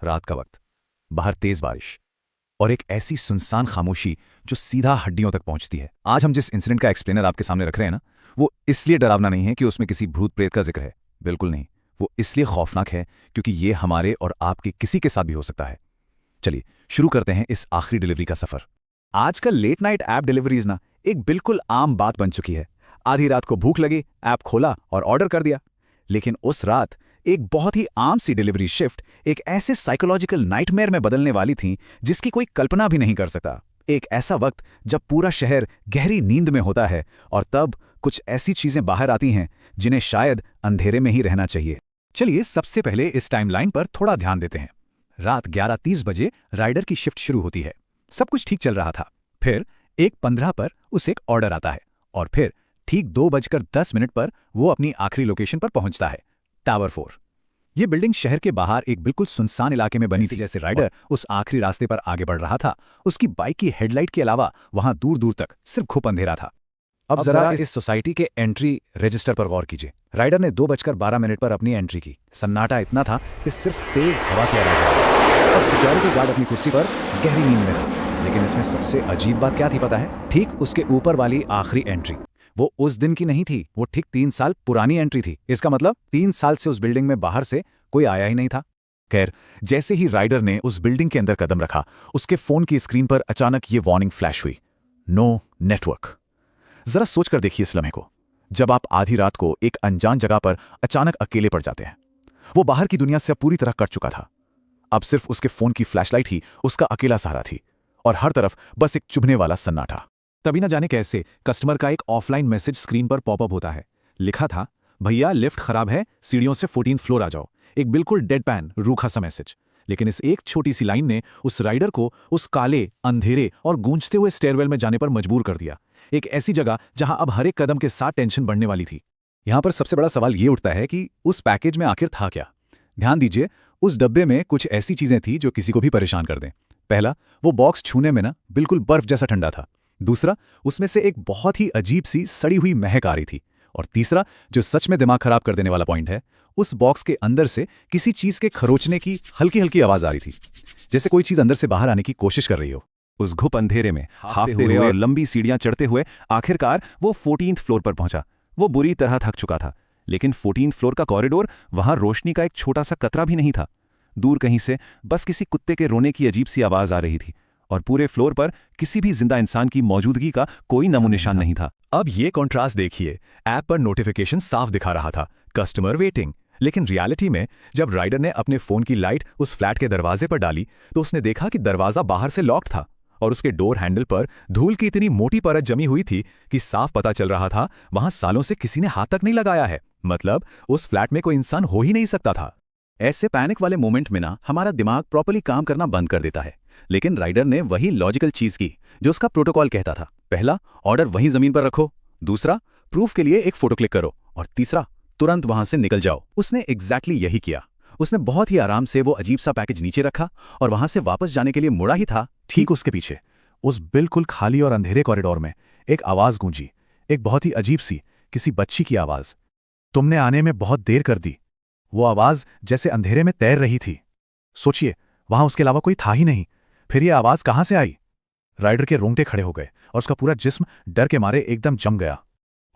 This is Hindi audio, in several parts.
रात का वक्त, बाहर तेज बारिश और एक ऐसी सुनसान खामोशी जो सीधा हड्डियों तक पहुंचती है। आज हम जिस इंसिडेंट का एक्सप्लेनर आपके सामने रख रहे हैं ना, वो इसलिए डरावना नहीं है कि उसमें किसी भूत प्रेत का जिक्र है। बिल्कुल नहीं। वो इसलिए खौफनाक है क्योंकि ये हमारे और आपके किसी के साथ भी हो सकता है। चलिए शुरू करते हैं इस आखिरी डिलीवरी का सफर। आजकल लेट नाइट ऐप डिलीवरीज ना एक बिल्कुल आम बात बन चुकी है। आधी रात को भूख लगी, ऐप खोला और ऑर्डर कर दिया। लेकिन उस रात एक बहुत ही आम सी डिलीवरी शिफ्ट एक ऐसे साइकोलॉजिकल नाइटमेयर में बदलने वाली थी जिसकी कोई कल्पना भी नहीं कर सकता। एक ऐसा वक्त जब पूरा शहर गहरी नींद में होता है और तब कुछ ऐसी चीजें बाहर आती हैं जिन्हें शायद अंधेरे में ही रहना चाहिए। चलिए सबसे पहले इस टाइमलाइन पर थोड़ा ध्यान देते हैं। रात 11:30 बजे राइडर की शिफ्ट शुरू होती है। सब कुछ ठीक चल रहा था। फिर 1:15 पर उसे एक ऑर्डर आता है और फिर ठीक 2:10 पर वो अपनी आखिरी लोकेशन पर पहुंचता है, टावर 4। ये बिल्डिंग शहर के बाहर एक बिल्कुल सुनसान इलाके में बनी थी। जैसे राइडर उस आखिरी रास्ते पर आगे बढ़ रहा था, उसकी बाइक की हेडलाइट के अलावा वहां दूर दूर तक सिर्फ घुप अंधेरा था। अब जरा इस सोसाइटी के एंट्री रजिस्टर पर गौर कीजिए। राइडर ने 2:12 पर अपनी एंट्री की। सन्नाटा इतना था कि सिर्फ तेज हवा की आवाज आ रही थी और सिक्योरिटी गार्ड अपनी कुर्सी पर गहरी नींद में था। लेकिन इसमें सबसे अजीब बात क्या थी पता है? ठीक उसके ऊपर वाली आखिरी एंट्री वो उस दिन की नहीं थी, वो ठीक 3 साल पुरानी एंट्री थी। इसका मतलब 3 साल से उस बिल्डिंग में बाहर से कोई आया ही नहीं था। खैर, जैसे ही राइडर ने उस बिल्डिंग के अंदर कदम रखा, उसके फोन की स्क्रीन पर अचानक ये वार्निंग फ्लैश हुई, नो नेटवर्क। जरा सोचकर देखिए इस लम्हे को, जब आप आधी रात को एक अनजान जगह पर अचानक अकेले पड़ जाते हैं। वो बाहर की दुनिया से अब पूरी तरह कट चुका था। अब सिर्फ उसके फोन की फ्लैशलाइट ही उसका अकेला सहारा थी और हर तरफ बस एक चुभने वाला सन्नाटा। तभी न जाने कैसे कस्टमर का एक ऑफलाइन मैसेज स्क्रीन पर पॉपअप होता है। लिखा था, भैया लिफ्ट खराब है, सीढ़ियों से 14th फ्लोर आ जाओ। एक बिल्कुल डेडपैन रूखा सा मैसेज। लेकिन इस एक छोटी सी लाइन ने उस राइडर को उस काले, अंधेरे और गूंजते हुए स्टेयरवेल में जाने पर मजबूर कर दिया। एक ऐसी जगह जहां अब हर एक कदम के साथ टेंशन बढ़ने वाली थी। यहां पर सबसे बड़ा सवाल ये उठता है कि उस पैकेज में आखिर था क्या? ध्यान दीजिए, उस डब्बे में कुछ ऐसी चीजें थी जो किसी को भी परेशान कर दें। पहला, वो बॉक्स छूने में ना बिल्कुल बर्फ जैसा ठंडा था। दूसरा, उसमें से एक बहुत ही अजीब सी सड़ी हुई महक आ रही थी। और तीसरा, जो सच में दिमाग खराब कर देने वाला पॉइंट है, उस बॉक्स के अंदर से किसी चीज के खरोचने की हल्की हल्की आवाज आ रही थी, जैसे कोई चीज अंदर से बाहर आने की कोशिश कर रही हो। उस घुप अंधेरे में हाफते हुए और लंबी सीढ़ियां चढ़ते हुए आखिरकार वो 14th फ्लोर पर पहुंचा। वो बुरी तरह थक चुका था, लेकिन 14th फ्लोर का कॉरिडोर, वहां रोशनी का एक छोटा सा कतरा भी नहीं था। दूर कहीं से बस किसी कुत्ते के रोने की अजीब सी आवाज आ रही थी और पूरे फ्लोर पर किसी भी जिंदा इंसान की मौजूदगी का कोई नमूना निशान नहीं था। अब ये कॉन्ट्रास्ट देखिए, ऐप पर नोटिफिकेशन साफ दिखा रहा था, कस्टमर वेटिंग। लेकिन रियलिटी में जब राइडर ने अपने फोन की लाइट उस फ्लैट के दरवाजे पर डाली तो उसने देखा कि दरवाजा बाहर से लॉक था और उसके डोर हैंडल पर धूल की इतनी मोटी परत जमी हुई थी कि साफ पता चल रहा था वहां सालों से किसी ने हाथ तक नहीं लगाया है। मतलब उस फ्लैट में कोई इंसान हो ही नहीं सकता था। ऐसे पैनिक वाले मोमेंट में ना हमारा दिमाग प्रॉपर्ली काम करना बंद कर देता है। लेकिन राइडर ने वही लॉजिकल चीज की जो उसका प्रोटोकॉल कहता था। पहला, ऑर्डर वहीं जमीन पर रखो। दूसरा, प्रूफ के लिए एक फोटो क्लिक करो। और तीसरा, तुरंत वहां से निकल जाओ। उसने एग्जैक्टली यही किया। उसने बहुत ही आराम से वो अजीब सा पैकेज नीचे रखा और वहां से वापस जाने के लिए मुड़ा ही था, ठीक उसके पीछे उस बिल्कुल खाली और अंधेरे कॉरिडोर में एक आवाज गूंजी, एक बहुत ही अजीब सी, किसी बच्ची की आवाज। तुमने आने में बहुत देर कर दी। वो आवाज जैसे अंधेरे में तैर रही थी। सोचिए, वहां उसके अलावा कोई था ही नहीं। फिर ये आवाज कहां से आई? राइडर के रोंगटे खड़े हो गए और उसका पूरा जिस्म डर के मारे एकदम जम गया।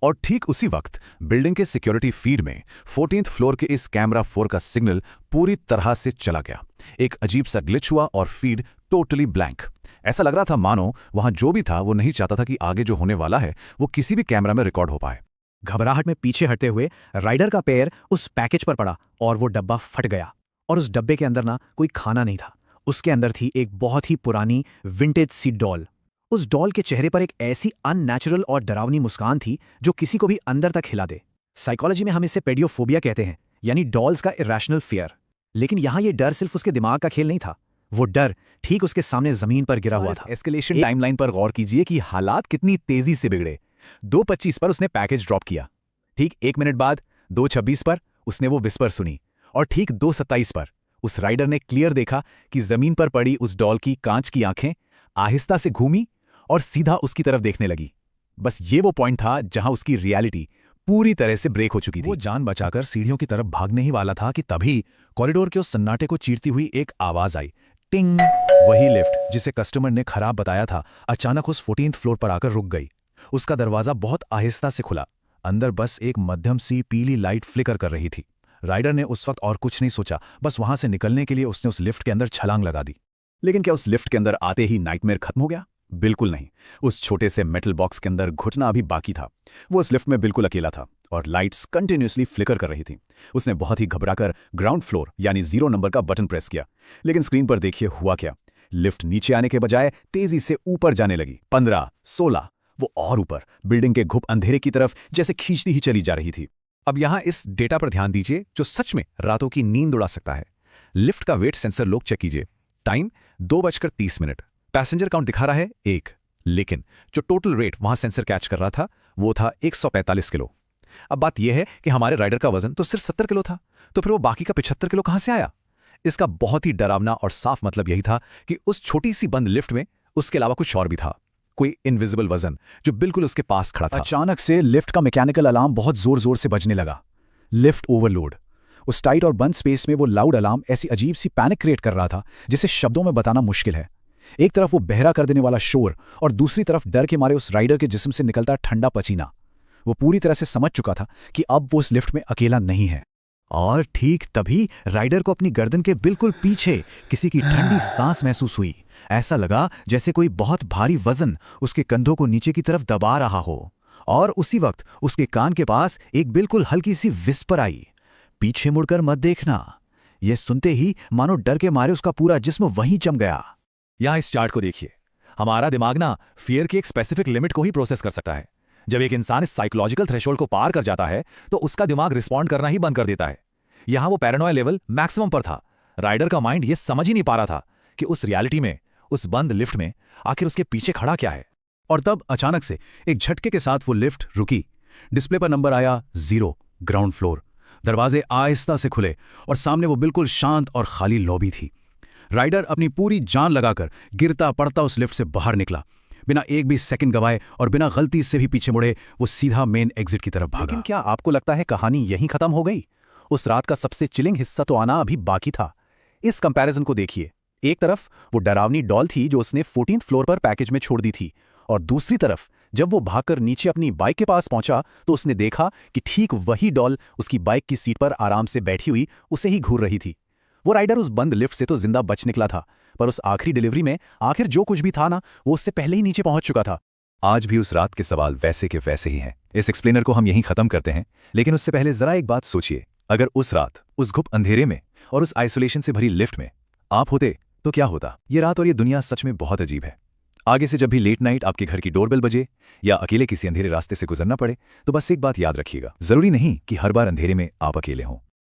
और ठीक उसी वक्त बिल्डिंग के सिक्योरिटी फीड में 14th फ्लोर के इस कैमरा 4 का सिग्नल पूरी तरह से चला गया। एक अजीब सा ग्लिच हुआ और फीड टोटली ब्लैंक। ऐसा लग रहा था मानो वहां जो भी था वो नहीं चाहता था कि आगे जो होने वाला है वो किसी भी कैमरा में रिकॉर्ड हो पाए। घबराहट में पीछे हटते हुए राइडर का पैर उस पैकेज पर पड़ा और वो डब्बा फट गया। और उस डब्बे के अंदर ना कोई खाना नहीं था। उसके अंदर थी एक बहुत ही पुरानी विंटेज सी डॉल। उस डॉल के चेहरे पर एक ऐसी अननेचुरल और डरावनी मुस्कान थी जो किसी को भी अंदर तक हिला दे। साइकोलॉजी में हम इसे पेडियोफोबिया कहते हैं, यानी डॉल्स का इरेशनल फियर। लेकिन यहां ये डर सिर्फ उसके दिमाग का खेल नहीं था। वो डर ठीक उसके सामने जमीन पर गिरा हुआ था। एस्केलेशन टाइमलाइन पर गौर कीजिए कि हालात कितनी तेजी से बिगड़े। 2:25 पर उसने पैकेज ड्रॉप किया। ठीक 1 मिनट बाद 2:26 पर उसने वो विस्पर सुनी और ठीक 2:27 पर उस राइडर ने क्लियर देखा कि जमीन पर पड़ी उस डॉल की कांच की आंखें आहिस्ता से घूमी और सीधा उसकी तरफ देखने लगी। बस ये वो पॉइंट था जहां उसकी रियलिटी पूरी तरह से ब्रेक हो चुकी थी। वो जान बचाकर सीढ़ियों की तरफ भागने ही वाला था कि तभी कॉरिडोर के उस सन्नाटे को चीरती हुई एक आवाज आई, टिंग। वही लिफ्ट जिसे कस्टमर ने खराब बताया था अचानक उस 14th फ्लोर पर आकर रुक गई। उसका दरवाजा बहुत आहिस्ता से खुला। अंदर बस एक मध्यम सी पीली लाइट फ्लिकर कर रही थी। राइडर ने उस वक्त और कुछ नहीं सोचा, बस वहां से निकलने के लिए उसने उस लिफ्ट के अंदर छलांग लगा दी। लेकिन क्या उस लिफ्ट के अंदर आते ही नाइटमेयर खत्म हो गया? बिल्कुल नहीं। उस छोटे से मेटल बॉक्स के अंदर घुटना अभी बाकी था। वो उस लिफ्ट में बिल्कुल अकेला था और लाइट्स कंटिन्यूअसली फ्लिकर कर रही थीं। उसने बहुत ही घबराकर ग्राउंड फ्लोर यानी 0 नंबर का बटन प्रेस किया। लेकिन स्क्रीन पर देखिए हुआ क्या। लिफ्ट नीचे आने के बजाय तेजी से ऊपर जाने लगी। 15, 16, वो और ऊपर बिल्डिंग के घुप अंधेरे की तरफ जैसे खींचती ही चली जा रही थी। अब यहां इस डेटा पर ध्यान दीजिए जो सच में रातों की नींद उड़ा सकता है। लिफ्ट का वेट सेंसर लोग चेक कीजिए। टाइम 2:30। पैसेंजर काउंट दिखा रहा है 1, लेकिन जो टोटल रेट वहां सेंसर कैच कर रहा था वो था 145 किलो। अब बात यह है कि हमारे राइडर का वजन तो सिर्फ 70 किलो था, तो फिर वो बाकी का 75 किलो कहां से आया? इसका बहुत ही डरावना और साफ मतलब यही था कि उस छोटी सी बंद लिफ्ट में उसके अलावा कुछ और भी था, कोई इनविजिबल वजन जो बिल्कुल उसके पास खड़ा था। अचानक से लिफ्ट का मैकेनिकल अलार्म बहुत जोर जोर से बजने लगा। Lift overload. उस टाइट और बंद स्पेस में वो लाउड अलार्म ऐसी अजीब सी पैनिक क्रिएट कर रहा था जिसे शब्दों में बताना मुश्किल है। एक तरफ वो बहरा कर देने वाला शोर और दूसरी तरफ डर के मारे उस राइडर के जिस्म से निकलता ठंडा पसीना। वो पूरी तरह से समझ चुका था कि अब वो उस लिफ्ट में अकेला नहीं है। और ठीक तभी राइडर को अपनी गर्दन के बिल्कुल पीछे किसी की ठंडी सांस महसूस हुई। ऐसा लगा जैसे कोई बहुत भारी वजन उसके कंधों को नीचे की तरफ दबा रहा हो। और उसी वक्त उसके कान के पास एक बिल्कुल हल्की सी विस्पर आई, पीछे मुड़कर मत देखना। यह सुनते ही मानो डर के मारे उसका पूरा जिस्म वहीं जम गया। यहां इस चार्ट को देखिए। हमारा दिमाग ना फियर की एक स्पेसिफिक लिमिट को ही प्रोसेस कर सकता है। जब एक इंसान इस साइकोलॉजिकल थ्रेशोल्ड को पार कर जाता है तो उसका दिमाग रिस्पॉन्ड करना ही बंद कर देता है। यहां वो पैरानोया लेवल मैक्सिमम पर था। राइडर का माइंड ये समझ ही नहीं पा रहा था कि उस रियलिटी में, उस बंद लिफ्ट में आखिर उसके पीछे खड़ा क्या है। और तब अचानक से एक झटके के साथ वो लिफ्ट रुकी। डिस्प्ले पर नंबर आया 0, ग्राउंड फ्लोर। दरवाजे आहिस्ता से खुले और सामने वो बिल्कुल शांत और खाली लॉबी थी। राइडर अपनी पूरी जान लगाकर गिरता पड़ता उस लिफ्ट से बाहर निकला। बिना एक भी सेकंड गवाए और बिना गलती से भी पीछे मुड़े वो सीधा मेन एग्जिट की तरफ भागा। लेकिन क्या आपको लगता है कहानी यहीं खत्म हो गई? उस रात का सबसे चिलिंग हिस्सा तो आना अभी बाकी था। इस कंपैरिजन को देखिए। एक तरफ वो डरावनी डॉल थी जो उसने 14th फ्लोर पर पैकेज में छोड़ दी थी, और दूसरी तरफ जब वो भागकर नीचे अपनी बाइक के पास पहुंचा तो उसने देखा कि ठीक वही डॉल उसकी बाइक की सीट पर आराम से बैठी हुई उसे ही घूर रही थी। वो राइडर उस बंद लिफ्ट से तो जिंदा बच निकला था, पर उस आखिरी डिलीवरी में आखिर जो कुछ भी था ना, वो उससे पहले ही नीचे पहुंच चुका था। आज भी उस रात के सवाल वैसे के वैसे ही हैं। इस एक्सप्लेनर को हम यहीं खत्म करते हैं, लेकिन उससे पहले जरा एक बात सोचिए। अगर उस रात, उस घुप अंधेरे में और उस आइसोलेशन से भरी लिफ्ट में आप होते तो क्या होता? ये रात और ये दुनिया सच में बहुत अजीब है। आगे से जब भी लेट नाइट आपके घर की डोरबेल बजे या अकेले किसी अंधेरे रास्ते से गुजरना पड़े तो बस एक बात याद रखिएगा, जरूरी नहीं कि हर बार अंधेरे में आप अकेले हों।